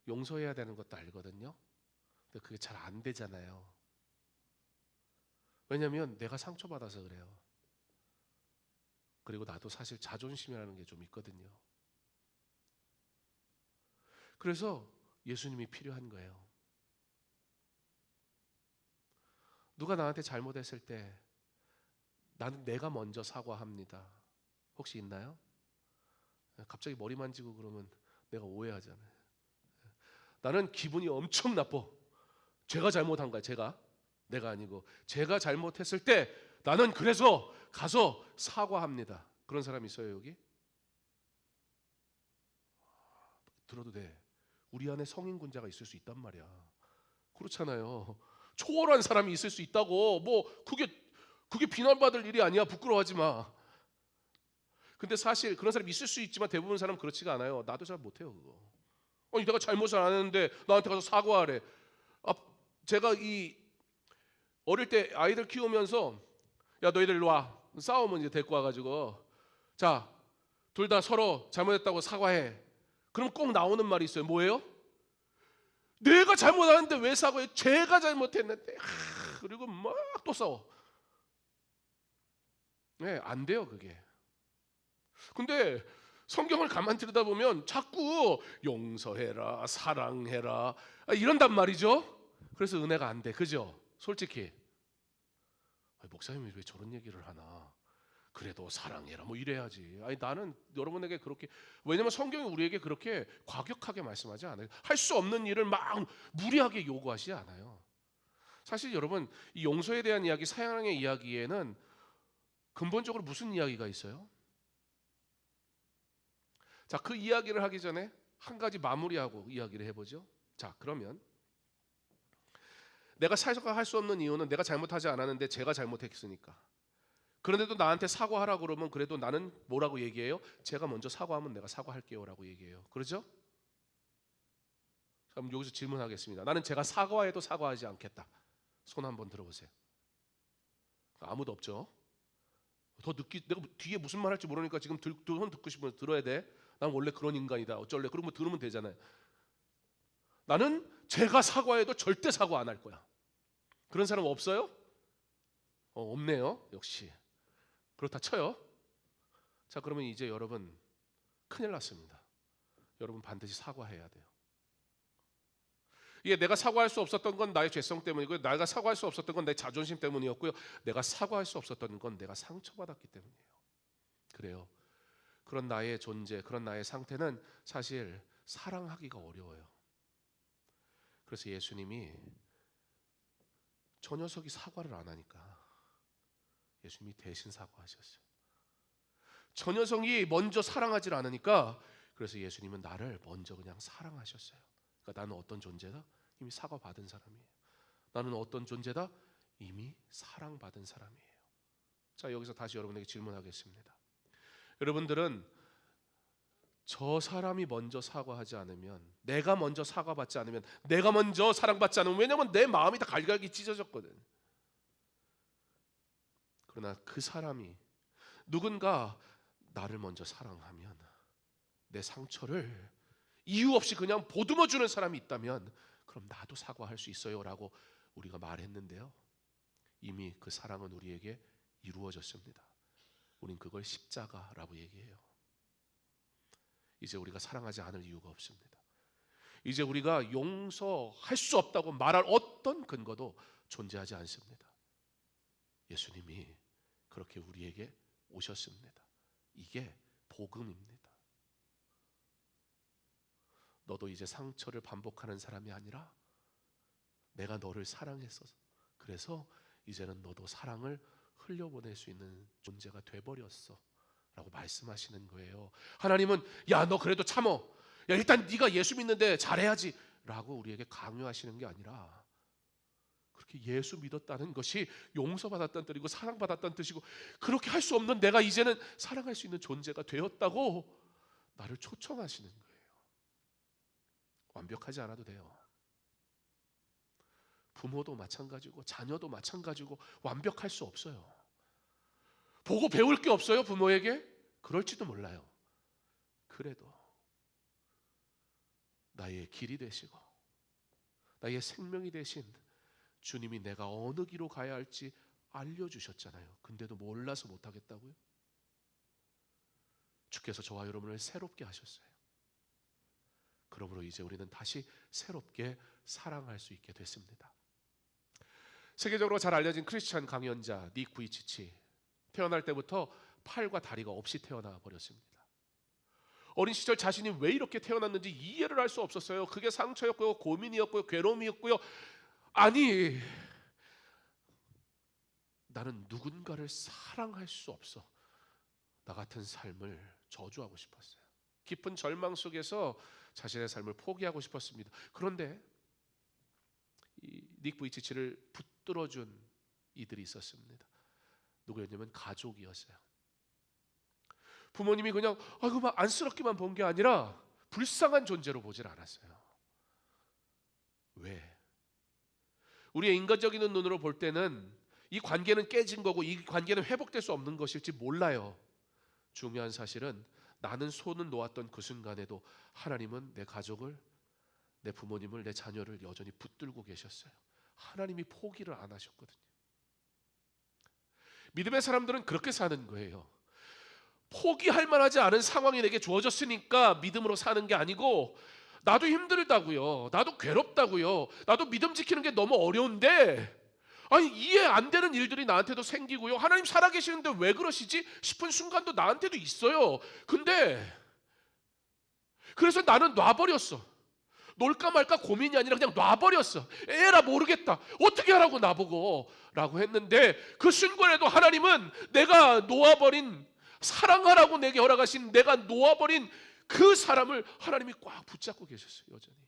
용서해야 되는 것도 알거든요. 근데 그게 잘 안 되잖아요. 왜냐하면 내가 상처받아서 그래요. 그리고 나도 사실 자존심이라는 게 좀 있거든요. 그래서 예수님이 필요한 거예요. 누가 나한테 잘못했을 때 나는 내가 먼저 사과합니다. 혹시 있나요? 갑자기 머리 만지고 그러면 내가 오해하잖아요. 나는 기분이 엄청 나빠. 제가 잘못한 거야. 내가 아니고 제가 잘못했을 때 나는 그래서 가서 사과합니다. 그런 사람 있어요 여기? 들어도 돼. 우리 안에 성인군자가 있을 수 있단 말이야. 그렇잖아요. 초월한 사람이 있을 수 있다고. 그게 비난받을 일이 아니야. 부끄러워하지 마. 근데 사실 그런 사람이 있을 수 있지만 대부분 사람은 그렇지가 않아요. 나도 잘 못해요 그거. 아니 내가 잘못을 안 했는데 나한테 가서 사과하래. 제가 이 어릴 때 아이들 키우면서 야 너희들 일로 와. 싸우면 이제 데리고 와가지고 자 둘 다 서로 잘못했다고 사과해. 그럼 꼭 나오는 말이 있어요. 뭐예요? 내가 잘못하는데 왜 사과해? 제가 잘못했는데. 그리고 막 또 싸워. 네, 안 돼요 그게. 근데 성경을 가만히 들여다보면 자꾸 용서해라, 사랑해라 이런단 말이죠. 그래서 은혜가 안 돼. 그죠? 솔직히 목사님이 왜 저런 얘기를 하나? 그래도 사랑해라 이래야지. 아니 나는 여러분에게 그렇게, 왜냐면 성경이 우리에게 그렇게 과격하게 말씀하지 않아요. 할 수 없는 일을 막 무리하게 요구하지 않아요. 사실 여러분, 이 용서에 대한 이야기, 사랑의 이야기에는 근본적으로 무슨 이야기가 있어요? 자, 그 이야기를 하기 전에 한 가지 마무리하고 이야기를 해보죠. 자, 그러면 내가 사과할 수 없는 이유는 내가 잘못하지 않았는데 제가 잘못했으니까. 그런데도 나한테 사과하라고 그러면 그래도 나는 뭐라고 얘기해요? 제가 먼저 사과하면 내가 사과할게요 라고 얘기해요. 그러죠? 그럼 여기서 질문하겠습니다. 나는 제가 사과해도 사과하지 않겠다. 손 한번 들어보세요. 아무도 없죠? 더 내가 뒤에 무슨 말 할지 모르니까 지금 손 듣고 싶으면 들어야 돼. 난 원래 그런 인간이다. 어쩔래? 그런 거 들으면 되잖아요. 나는 제가 사과해도 절대 사과 안 할 거야. 그런 사람 없어요? 없네요. 역시. 그렇다 쳐요. 자, 그러면 이제 여러분 큰일 났습니다. 여러분 반드시 사과해야 돼요. 이게 내가 사과할 수 없었던 건 나의 죄성 때문이고요. 내가 사과할 수 없었던 건 내 자존심 때문이었고요. 내가 사과할 수 없었던 건 내가 상처받았기 때문이에요. 그래요. 그런 나의 존재, 그런 나의 상태는 사실 사랑하기가 어려워요. 그래서 예수님이 저 녀석이 사과를 안 하니까 예수님이 대신 사과하셨어요. 저 녀석이 먼저 사랑하지 않으니까 그래서 예수님은 나를 먼저 그냥 사랑하셨어요. 그러니까 나는 어떤 존재다? 이미 사과받은 사람이에요. 나는 어떤 존재다? 이미 사랑받은 사람이에요. 자, 여기서 다시 여러분에게 질문하겠습니다. 여러분들은 저 사람이 먼저 사과하지 않으면, 내가 먼저 사과받지 않으면, 내가 먼저 사랑받지 않으면, 왜냐면 내 마음이 다 갈갈기 찢어졌거든. 그러나 그 사람이 누군가 나를 먼저 사랑하면 내 상처를 이유 없이 그냥 보듬어 주는 사람이 있다면 그럼 나도 사과할 수 있어요 라고 우리가 말했는데요, 이미 그 사랑은 우리에게 이루어졌습니다. 우린 그걸 십자가라고 얘기해요. 이제 우리가 사랑하지 않을 이유가 없습니다. 이제 우리가 용서할 수 없다고 말할 어떤 근거도 존재하지 않습니다. 예수님이 그렇게 우리에게 오셨습니다. 이게 복음입니다. 너도 이제 상처를 반복하는 사람이 아니라 내가 너를 사랑했어. 그래서 이제는 너도 사랑을 흘려보낼 수 있는 존재가 돼버렸어 라고 말씀하시는 거예요. 하나님은 야, 너 그래도 참어. 야, 일단 네가 예수 믿는데 잘해야지 라고 우리에게 강요하시는 게 아니라, 그렇게 예수 믿었다는 것이 용서받았다는 뜻이고 사랑받았다는 뜻이고, 그렇게 할 수 없는 내가 이제는 사랑할 수 있는 존재가 되었다고 나를 초청하시는 거예요. 완벽하지 않아도 돼요. 부모도 마찬가지고 자녀도 마찬가지고 완벽할 수 없어요. 보고 배울 게 없어요, 부모에게? 그럴지도 몰라요. 그래도 나의 길이 되시고 나의 생명이 되신 주님이 내가 어느 길로 가야 할지 알려주셨잖아요. 근데도 몰라서 못하겠다고요? 주께서 저와 여러분을 새롭게 하셨어요. 그러므로 이제 우리는 다시 새롭게 사랑할 수 있게 됐습니다. 세계적으로 잘 알려진 크리스찬 강연자 닉 부이치치, 태어날 때부터 팔과 다리가 없이 태어나 버렸습니다. 어린 시절 자신이 왜 이렇게 태어났는지 이해를 할 수 없었어요. 그게 상처였고요, 고민이었고요, 괴로움이었고요. 아니, 나는 누군가를 사랑할 수 없어. 나 같은 삶을 저주하고 싶었어요. 깊은 절망 속에서 자신의 삶을 포기하고 싶었습니다. 그런데 이 닉 부이치치를 붙들어준 이들이 있었습니다. 누구였냐면 가족이었어요. 부모님이 그냥 막 안쓰럽게만 본 게 아니라 불쌍한 존재로 보질 않았어요. 왜? 우리의 인간적인 눈으로 볼 때는 이 관계는 깨진 거고 이 관계는 회복될 수 없는 것일지 몰라요. 중요한 사실은 나는 손을 놓았던 그 순간에도 하나님은 내 가족을, 내 부모님을, 내 자녀를 여전히 붙들고 계셨어요. 하나님이 포기를 안 하셨거든요. 믿음의 사람들은 그렇게 사는 거예요. 포기할 만하지 않은 상황이 내게 주어졌으니까 믿음으로 사는 게 아니고, 나도 힘들다고요, 나도 괴롭다고요, 나도 믿음 지키는 게 너무 어려운데, 아니 이해 안 되는 일들이 나한테도 생기고요, 하나님 살아계시는데 왜 그러시지 싶은 순간도 나한테도 있어요. 근데 그래서 나는 놔버렸어. 놀까 말까 고민이 아니라 그냥 놔버렸어. 에라 모르겠다. 어떻게 하라고 나보고 라고 했는데 그 순간에도 하나님은 내가 놓아버린, 사랑하라고 내게 허락하신 내가 놓아버린 그 사람을 하나님이 꽉 붙잡고 계셨어요. 여전히.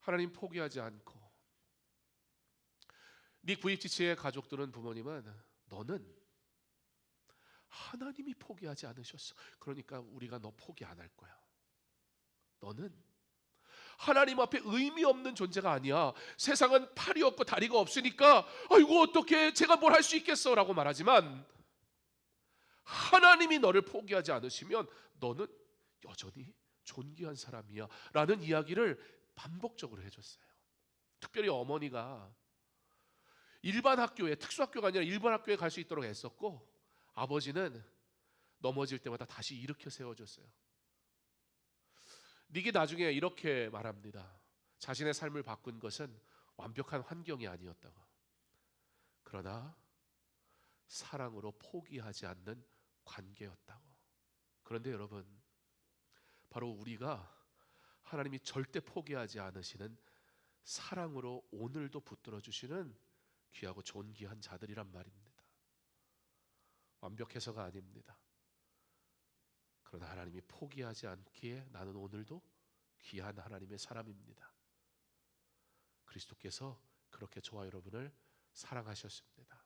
하나님 포기하지 않고, 네 구입지체의 가족들은, 부모님은 너는 하나님이 포기하지 않으셨어. 그러니까 우리가 너 포기 안 할 거야. 너는 하나님 앞에 의미 없는 존재가 아니야. 세상은 팔이 없고 다리가 없으니까 아이고 어떻게 제가 뭘 할 수 있겠어 라고 말하지만, 하나님이 너를 포기하지 않으시면 너는 여전히 존귀한 사람이야 라는 이야기를 반복적으로 해줬어요. 특별히 어머니가 일반 학교에, 특수학교가 아니라 일반 학교에 갈 수 있도록 애썼고, 아버지는 넘어질 때마다 다시 일으켜 세워줬어요. 닉이 나중에 이렇게 말합니다. 자신의 삶을 바꾼 것은 완벽한 환경이 아니었다고, 그러나 사랑으로 포기하지 않는 관계였다고. 그런데 여러분, 바로 우리가 하나님이 절대 포기하지 않으시는 사랑으로 오늘도 붙들어 주시는 귀하고 존귀한 자들이란 말입니다. 완벽해서가 아닙니다. 그러나 하나님이 포기하지 않기에 나는 오늘도 귀한 하나님의 사람입니다. 그리스도께서 그렇게 저와 여러분을 사랑하셨습니다.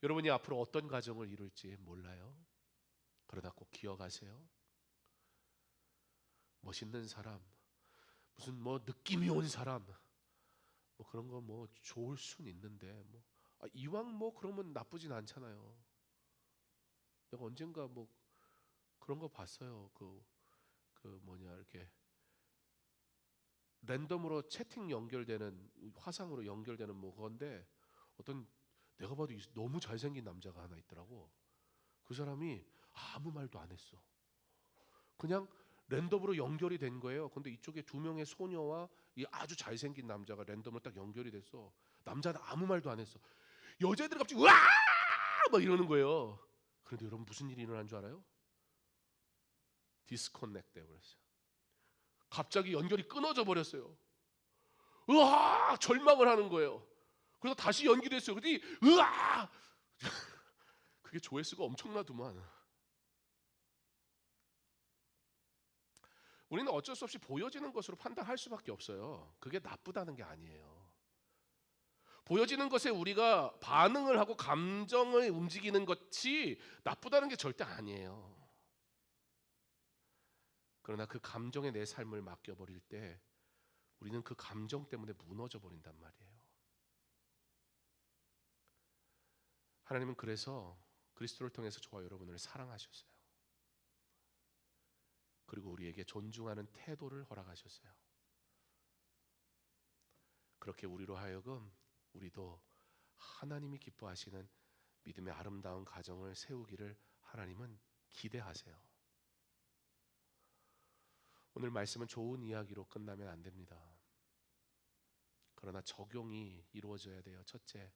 여러분이 앞으로 어떤 가정을 이룰지 몰라요. 그러나 꼭 기억하세요. 멋있는 사람, 무슨 뭐 느낌이 온 사람, 뭐 그런 거 뭐 좋을 순 있는데 뭐 이왕 뭐 그러면 나쁘진 않잖아요. 내가 언젠가 뭐 그런 거 봤어요. 이렇게 랜덤으로 채팅 연결되는, 화상으로 연결되는 뭐 건데, 어떤 내가 봐도 너무 잘생긴 남자가 하나 있더라고. 그 사람이 아무 말도 안 했어. 그냥 랜덤으로 연결이 된 거예요. 근데 이쪽에 두 명의 소녀와 이 아주 잘생긴 남자가 랜덤으로 딱 연결이 됐어. 남자는 아무 말도 안 했어. 여자애들이 갑자기 으아! 막 이러는 거예요. 그런데 여러분 무슨 일이 일어난 줄 알아요? 디스커넥트 돼버렸어요. 갑자기 연결이 끊어져 버렸어요. 으아! 절망을 하는 거예요. 그래서 다시 연결됐어요. 그랬더니 으아! 그게 조회수가 엄청나더만. 우리는 어쩔 수 없이 보여지는 것으로 판단할 수밖에 없어요. 그게 나쁘다는 게 아니에요. 보여지는 것에 우리가 반응을 하고 감정을 움직이는 것이 나쁘다는 게 절대 아니에요. 그러나 그 감정에 내 삶을 맡겨버릴 때 우리는 그 감정 때문에 무너져 버린단 말이에요. 하나님은 그래서 그리스도를 통해서 저와 여러분을 사랑하셨어요. 그리고 우리에게 존중하는 태도를 허락하셨어요. 그렇게 우리로 하여금 우리도 하나님이 기뻐하시는 믿음의 아름다운 가정을 세우기를 하나님은 기대하세요. 오늘 말씀은 좋은 이야기로 끝나면 안 됩니다. 그러나 적용이 이루어져야 돼요. 첫째,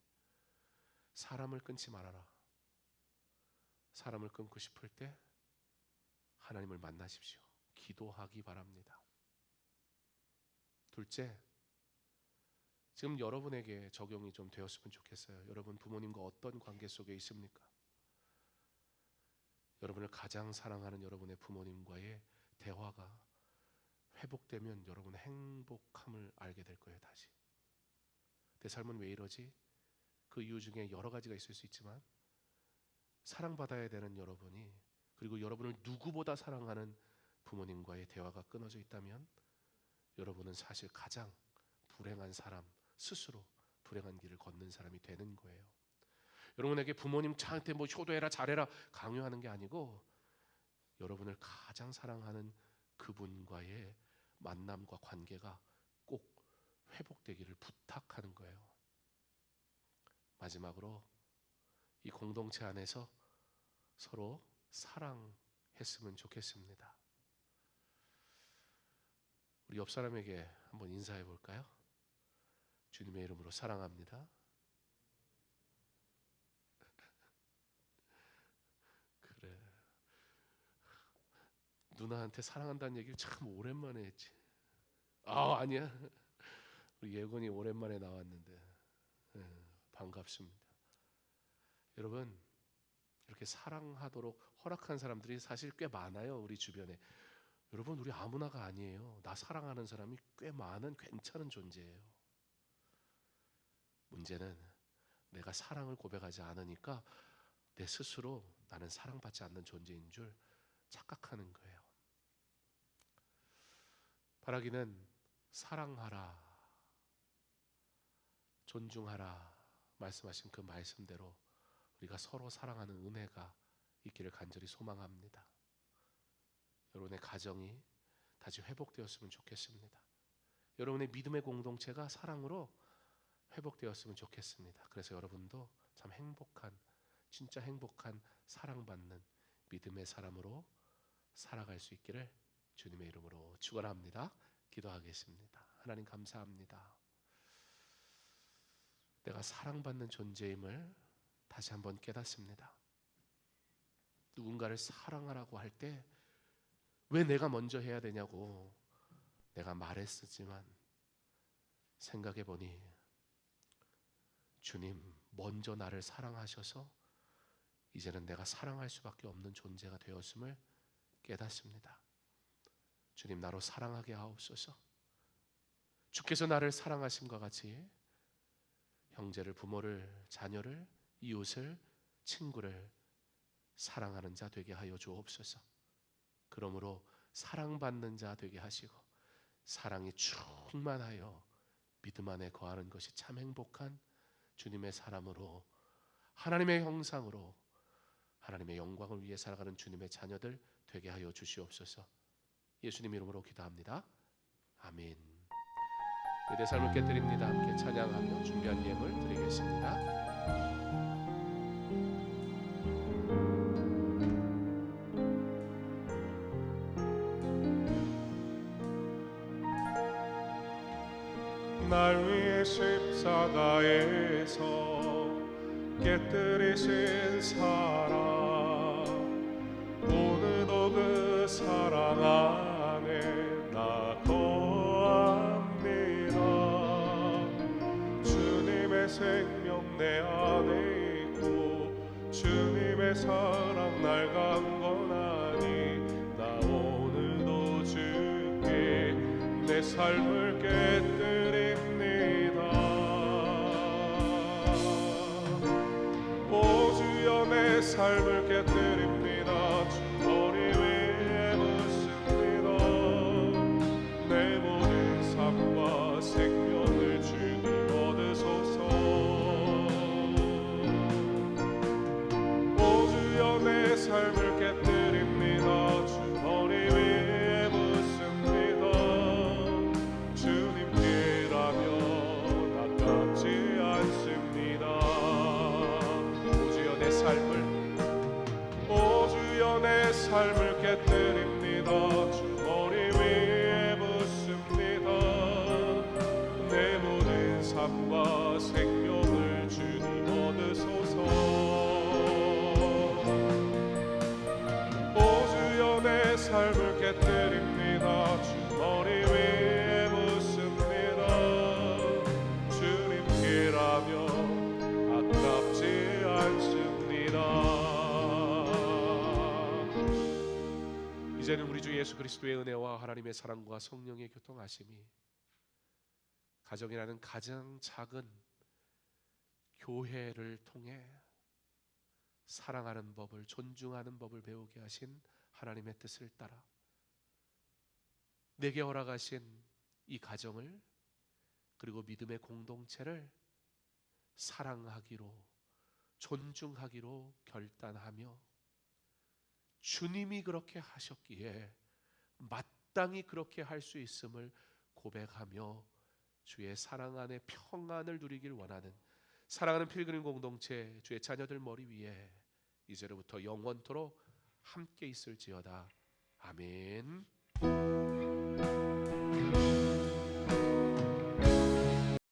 사람을 끊지 말아라. 사람을 끊고 싶을 때 하나님을 만나십시오. 기도하기 바랍니다. 둘째, 지금 여러분에게 적용이 좀 되었으면 좋겠어요. 여러분 부모님과 어떤 관계 속에 있습니까? 여러분을 가장 사랑하는 여러분의 부모님과의 대화가 회복되면 여러분 행복함을 알게 될 거예요. 다시 내 삶은 왜 이러지? 그 이유 중에 여러 가지가 있을 수 있지만, 사랑받아야 되는 여러분이, 그리고 여러분을 누구보다 사랑하는 부모님과의 대화가 끊어져 있다면 여러분은 사실 가장 불행한 사람, 스스로 불행한 길을 걷는 사람이 되는 거예요. 여러분에게 부모님 저한테 뭐 효도해라 잘해라 강요하는 게 아니고, 여러분을 가장 사랑하는 그분과의 만남과 관계가 꼭 회복되기를 부탁하는 거예요. 마지막으로 이 공동체 안에서 서로 사랑했으면 좋겠습니다. 우리 옆 사람에게 한번 인사해 볼까요? 주님의 이름으로 사랑합니다. 그래. 누나한테 사랑한다는 얘기를 참 오랜만에 했지. 아니야. 우리 예건이 오랜만에 나왔는데 반갑습니다. 여러분, 이렇게 사랑하도록 허락한 사람들이 사실 꽤 많아요, 우리 주변에. 여러분, 우리 아무나가 아니에요. 나 사랑하는 사람이 꽤 많은 괜찮은 존재예요. 문제는 내가 사랑을 고백하지 않으니까 내 스스로 나는 사랑받지 않는 존재인 줄 착각하는 거예요. 바라기는 사랑하라, 존중하라 말씀하신 그 말씀대로 우리가 서로 사랑하는 은혜가 있기를 간절히 소망합니다. 여러분의 가정이 다시 회복되었으면 좋겠습니다. 여러분의 믿음의 공동체가 사랑으로 회복되었으면 좋겠습니다. 그래서 여러분도 참 행복한, 진짜 행복한 사랑받는 믿음의 사람으로 살아갈 수 있기를 주님의 이름으로 축원합니다. 기도하겠습니다. 하나님 감사합니다. 내가 사랑받는 존재임을 다시 한번 깨닫습니다. 누군가를 사랑하라고 할 때 왜 내가 먼저 해야 되냐고 내가 말했었지만 생각해 보니 주님 먼저 나를 사랑하셔서 이제는 내가 사랑할 수밖에 없는 존재가 되었음을 깨닫습니다. 주님 나로 사랑하게 하옵소서. 주께서 나를 사랑하심과 같이 형제를, 부모를, 자녀를, 이웃을, 친구를 사랑하는 자 되게 하여 주옵소서. 그러므로 사랑받는 자 되게 하시고 사랑이 충만하여 믿음 안에 거하는 것이 참 행복한 주님의 사람으로, 하나님의 형상으로 하나님의 영광을 위해 살아가는 주님의 자녀들 되게 하여 주시옵소서. 예수님 이름으로 기도합니다. 아멘. 내 삶을 깨뜨립니다. 함께 찬양하며 준비한 예물 드리겠습니다. 날 위해 십자가에서 깨뜨리신 사랑, 오늘도 그 사랑 안에 나 거합니다. 주님의 생명 내 안에 있고 주님의 사랑 날 강건하니 나 오늘도 주께 내 삶을 깨뜨립니다. 오 주여 내 삶을 깨뜨립니다. 주 머리 위에 묻습니다. 내 모든 삶과 생명을 주님 얻으소서. 오 주여 내 삶을 깨뜨립니다. 주 머리 위에 묻습니다. 주님께라면 아깝지 않습니다. 오 주여 내 삶을 깨뜨립니다. 주 머리 위에 묻습니다. 내 모든 삶과 생명을 주님 얻으소서. 오 주여 내 삶을 깨뜨립니다. 주 머리 위에 묻습니다. 주님께라면 아깝지 않습니다. 이제는 우리 주 예수 그리스도의 은혜와 하나님의 사랑과 성령의 교통하심이 가정이라는 가장 작은 교회를 통해 사랑하는 법을, 존중하는 법을 배우게 하신 하나님의 뜻을 따라 내게 허락하신 이 가정을, 그리고 믿음의 공동체를 사랑하기로, 존중하기로 결단하며 주님이 그렇게 하셨기에 마땅히 그렇게 할 수 있음을 고백하며 주의 사랑 안에 평안을 누리길 원하는 사랑하는 필그림 공동체 주의 자녀들 머리 위에 이제로부터 영원토록 함께 있을지어다. 아멘.